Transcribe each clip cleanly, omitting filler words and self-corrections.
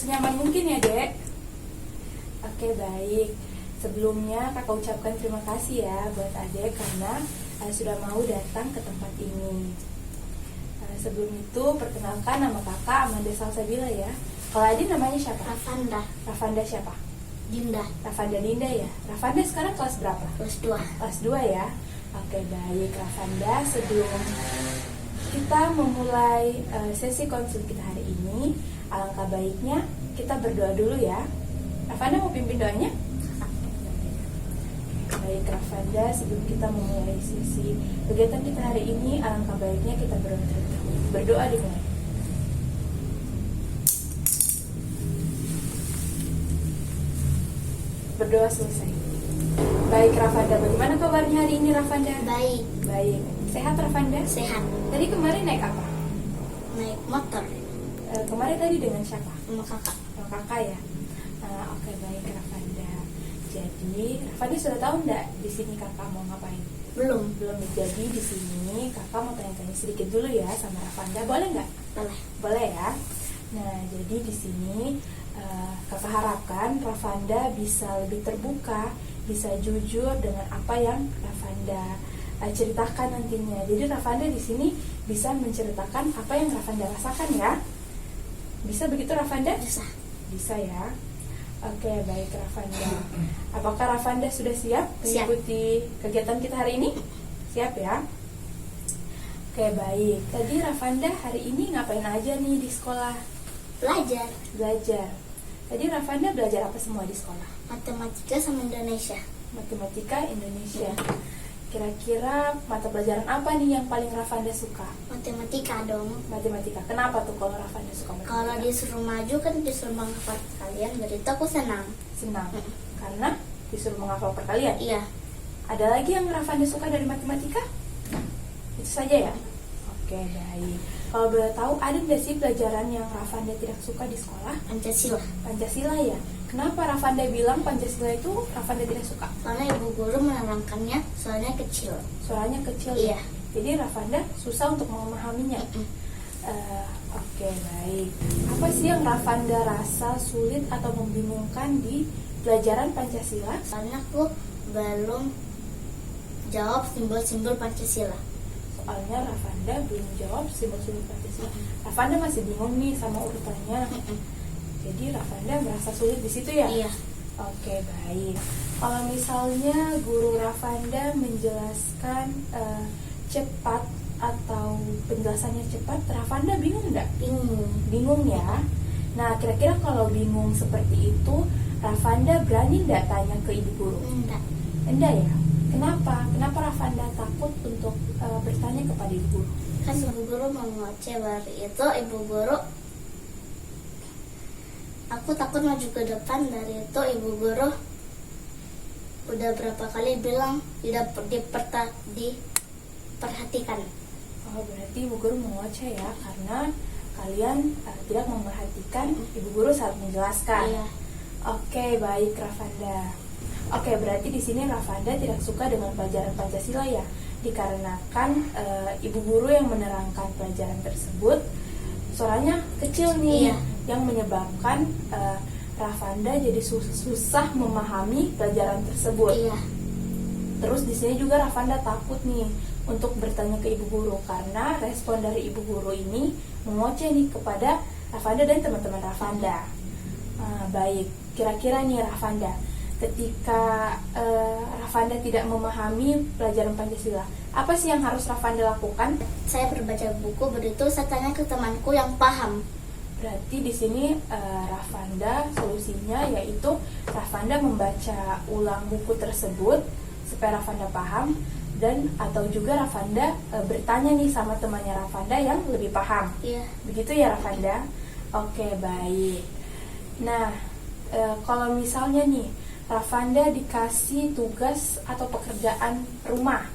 senyaman mungkin ya, Dek. Oke, baik. Sebelumnya kakak ucapkan terima kasih ya buat Adek karena sudah mau datang ke tempat ini. Sebelum itu perkenalkan, nama kakak Amanda Salsabila ya. Kalau Adek namanya siapa? Rafanda. Rafanda siapa? Dinda. Rafanda Dinda ya. Rafanda sekarang kelas berapa? Kelas 2. Kelas 2 ya. Oke, baik Rafanda, sebelum kita memulai sesi konsul kita hari ini, alangkah baiknya kita berdoa dulu ya. Rafanda mau pimpin doanya? Baik Rafanda, sebelum kita memulai sesi kegiatan kita hari ini, alangkah baiknya kita berdoa terlebih dahulu. Berdoa dimulai. Berdoa selesai. Baik Rafanda, bagaimana kabarnya hari ini Rafanda? Baik. Baik. Sehat Rafanda? Sehat. Tadi kemarin naik apa? Naik motor. Kemarin tadi dengan siapa? Sama kakak. Sama kakak ya. Oke, baik Rafanda. Jadi Rafanda sudah tahu enggak di sini kakak mau ngapain? Belum. Belum. Jadi di sini kakak mau tanya-tanya sedikit dulu ya sama Rafanda. Boleh nggak? Boleh. Boleh ya. Nah, jadi di sini kakak harapkan Rafanda bisa lebih terbuka, bisa jujur dengan apa yang Rafanda ceritakan nantinya. Jadi Rafanda di sini bisa menceritakan apa yang Rafanda rasakan ya. Bisa begitu Rafanda? Bisa. Bisa ya. Oke, baik Rafanda. Apakah Rafanda sudah siap mengikuti kegiatan kita hari ini? Siap ya? Oke, baik. Tadi Rafanda hari ini ngapain aja nih di sekolah? Belajar. Belajar. Tadi Rafanda belajar apa semua di sekolah? Matematika sama Indonesia. Matematika Indonesia. Kira-kira mata pelajaran apa nih yang paling Rafanda suka? Matematika dong. Matematika. Kenapa tuh kalau Rafanda suka matematika? Kalau disuruh maju kan disuruh menghafal kalian, berarti aku senang. Senang. Karena disuruh menghafal perkalian. Iya. Ada lagi yang Rafanda suka dari matematika? Itu saja ya? Oke, baik. Kalau boleh tahu, ada nggak sih pelajaran yang Rafanda tidak suka di sekolah? Pancasila. Pancasila ya? Kenapa Rafanda bilang Pancasila itu Rafanda tidak suka? Karena ibu guru menerangkannya soalnya kecil. Suaranya kecil Iya. ya? Jadi Rafanda susah untuk memahaminya. Oke, baik. Apa sih yang Rafanda rasa sulit atau membingungkan di pelajaran Pancasila? Soalnya aku belum jawab simbol-simbol Pancasila. Soalnya Rafanda belum jawab simbol-simbol Pancasila. Rafanda masih bingung nih sama urutannya. Jadi Rafanda merasa sulit di situ ya? Iya. Oke, baik. Kalau misalnya guru Rafanda menjelaskan cepat atau penjelasannya cepat, Rafanda bingung nggak? Bingung. Bingung ya. Nah, kira-kira kalau bingung seperti itu, Rafanda berani nggak tanya ke ibu guru? Enggak. Enggak ya? Kenapa? Kenapa Rafanda takut untuk bertanya kepada ibu guru? Kan ibu guru mau ngoceh, baru itu ibu guru, aku takut maju ke depan. Dari itu ibu guru udah berapa kali bilang tidak diperhatikan. Oh, berarti ibu guru mengoceh ya, karena kalian tidak memperhatikan ibu guru saat menjelaskan. Iya. Oke, baik Rafanda. Oke, berarti di sini Rafanda tidak suka dengan pelajaran Pancasila ya, dikarenakan ibu guru yang menerangkan pelajaran tersebut suaranya kecil nih, Iya. yang menyebabkan Rafanda jadi susah memahami pelajaran tersebut. Iya. Terus di sini juga Rafanda takut nih untuk bertanya ke ibu guru karena respon dari ibu guru ini mengoceh nih kepada Rafanda dan teman-teman Rafanda. Baik, kira-kira nih Rafanda, ketika Rafanda tidak memahami pelajaran Pancasila, apa sih yang harus Rafanda lakukan? Saya berbaca buku, begitu saya tanya ke temanku yang paham. Berarti di sini Rafanda solusinya yaitu Rafanda membaca ulang buku tersebut supaya Rafanda paham, dan atau juga Rafanda bertanya nih sama temannya Rafanda yang lebih paham. Iya. Begitu ya Rafanda? Oke, baik. Nah, kalau misalnya nih Rafanda dikasih tugas atau pekerjaan rumah,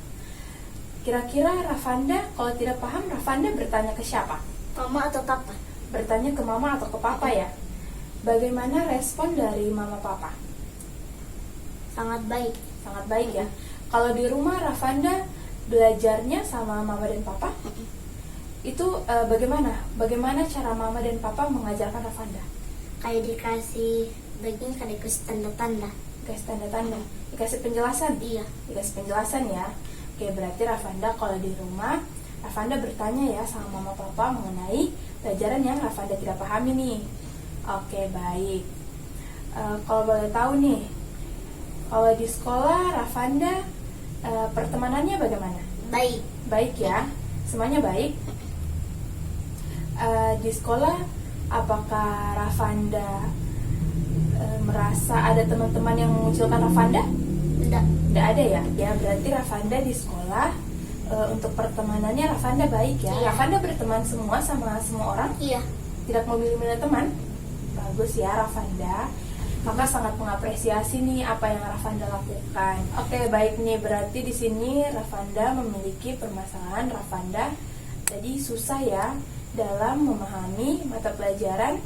kira-kira Rafanda kalau tidak paham, Rafanda bertanya ke siapa? Mama atau papa? Bertanya ke mama atau ke papa ya? Bagaimana respon dari mama papa? Sangat baik. Sangat baik ya. Kalau di rumah Rafanda belajarnya sama mama dan papa, itu bagaimana? Bagaimana cara mama dan papa mengajarkan Rafanda? Kayak dikasih begini, kayak dikasih tanda-tanda. Dikasih tanda-tanda, dikasih penjelasan. Iya. Dikasih penjelasan ya. Oke, berarti Rafanda kalau di rumah, Rafanda bertanya ya sama mama papa mengenai pelajaran yang Rafanda tidak pahami nih. Oke, baik. Kalau boleh tahu nih, kalau di sekolah Rafanda pertemanannya bagaimana? Baik. Baik ya, semuanya baik. Di sekolah, apakah Rafanda merasa ada teman-teman yang mengucilkan Rafanda? Tidak ada ya? Ya berarti Rafanda di sekolah untuk pertemanannya Rafanda baik ya? Iya. Rafanda berteman semua sama semua orang? Iya. Tidak memilih-milih teman? Bagus ya Rafanda. Maka sangat mengapresiasi nih apa yang Rafanda lakukan. Oke, baik nih, berarti di sini Rafanda memiliki permasalahan. Rafanda jadi susah ya dalam memahami mata pelajaran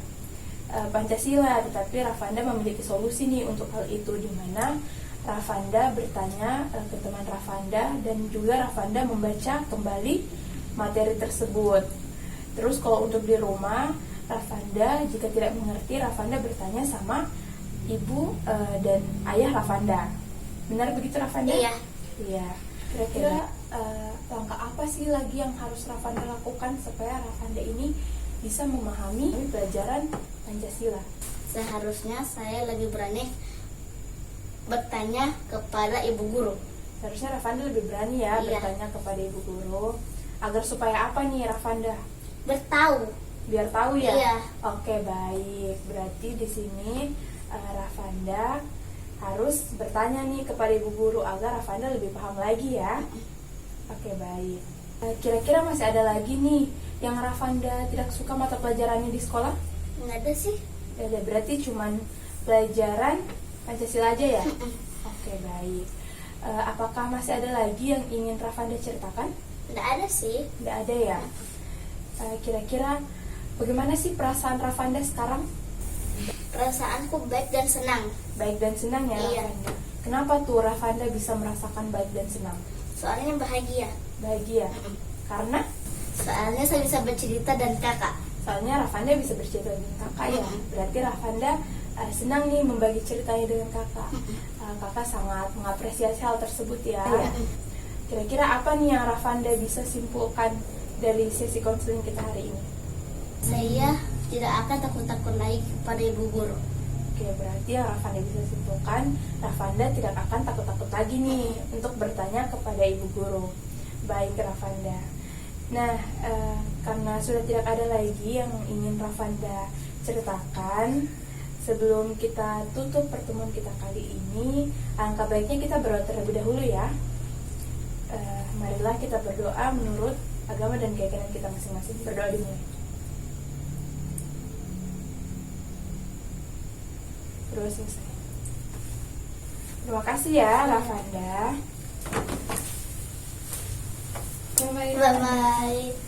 Pancasila, tetapi Rafanda memiliki solusi nih untuk hal itu, di mana Rafanda bertanya ke teman Rafanda dan juga Rafanda membaca kembali materi tersebut. Terus kalau untuk di rumah, Rafanda jika tidak mengerti, Rafanda bertanya sama ibu dan ayah Rafanda. Benar begitu Rafanda? Iya. Iya. Kira-kira langkah apa sih lagi yang harus Rafanda lakukan supaya Rafanda ini bisa memahami pelajaran Pancasila? Seharusnya saya lebih berani bertanya kepada ibu guru. Seharusnya Rafanda lebih berani ya Iya. bertanya kepada ibu guru. Agar supaya apa nih Rafanda? Bertahu. Biar tahu ya? Iya. Oke, baik. Berarti di sini Rafanda harus bertanya nih kepada ibu guru agar Rafanda lebih paham lagi ya. Oke, baik. Kira-kira masih ada lagi nih yang Rafanda tidak suka mata pelajarannya di sekolah? Nggak ada sih. Ada, berarti cuman pelajaran Pancasila aja ya? Oke, baik. Apakah masih ada lagi yang ingin Rafanda ceritakan? Nggak ada sih. Tidak ada ya? Kira-kira bagaimana sih perasaan Rafanda sekarang? Perasaanku baik dan senang. Baik dan senang ya Iya. Rafanda? Kenapa tuh Rafanda bisa merasakan baik dan senang? Soalnya bahagia. Bahagia? Karena? Soalnya saya bisa bercerita dan kakak. Soalnya Rafanda bisa bercerita dengan kakak ya. Berarti Rafanda senang nih membagi ceritanya dengan kakak. Kakak sangat mengapresiasi hal tersebut ya. Kira-kira apa nih yang Rafanda bisa simpulkan dari sesi konseling kita hari ini? Saya tidak akan takut-takut lagi kepada ibu guru. Oke, berarti yang Rafanda bisa simpulkan, Rafanda tidak akan takut-takut lagi nih untuk bertanya kepada ibu guru. Baik Rafanda. Nah, karena sudah tidak ada lagi yang ingin Rafanda ceritakan, sebelum kita tutup pertemuan kita kali ini, alangkah baiknya kita berdoa terlebih dahulu ya. Marilah kita berdoa menurut agama dan keyakinan kita masing-masing. Berdoa dimulai. Berdoa selesai. Terima kasih ya Rafanda. Bye-bye. Bye-bye.